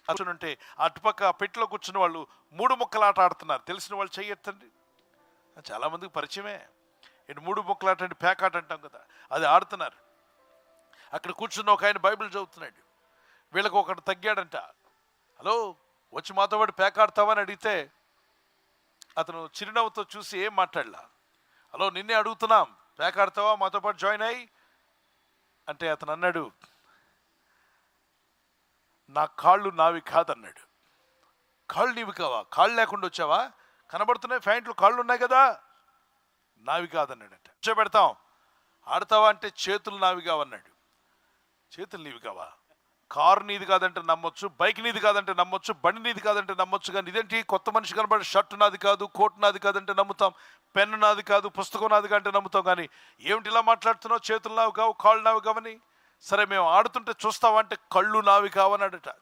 కూర్చుని అటుపక్క పెట్టిలో కూర్చున్న వాళ్ళు 3 ముక్కలాట ఆడుతున్నారు. తెలిసిన వాళ్ళు చెయ్యొద్దండి. చాలామందికి పరిచయమే. ఇటు 3 ముక్కలాట అంటే పేకాట అంటాం కదా, అది ఆడుతున్నారు. అక్కడ కూర్చున్న ఒక ఆయన బైబిల్ చదువుతున్నాడు. వీళ్ళకి ఒకటి తగ్గాడంట. హలో, వచ్చి మాతో పాటు పేకాడతావని అడిగితే అతను చిరునవ్వుతో చూసి ఏం మాట్లాడలా. హలో, నిన్నే అడుగుతున్నాం, పేకాడతావా, మాతో పాటు జాయిన్ అయ్యి అంటే అతను అన్నాడు, నా కాళ్ళు నావి కాదన్నాడు. కాళ్ళు నీవి కావా? కాళ్ళు లేకుండా వచ్చావా? కనబడుతున్నాయి ప్యాంట్లు, కాళ్ళు ఉన్నాయి కదా, నావి కాదన్నాడట. కూర్చోబెడతాం, ఆడతావా అంటే చేతులు నావి కావన్నాడు. చేతులు నీవి కావా? కారు నీది కాదంటే నమ్మొచ్చు, బైక్ నీది కాదంటే నమ్మొచ్చు, బండి నీది కాదంటే నమ్మొచ్చు, కానీ ఇదేంటి కొత్త మనిషి కనబడి షర్టు నాది కాదు, కోట్ నాది కాదంటే నమ్ముతాం, పెన్ను నాది కాదు, పుస్తకం నాది అంటే నమ్ముతాం. కానీ ఏమిటి ఇలా మాట్లాడుతున్నావు, చేతులు నావి కావు, కాళ్ళు నావి కావని? సరే మేము ఆడుతుంటే చూస్తావా అంటే కళ్ళు నావి కావన్నాడట.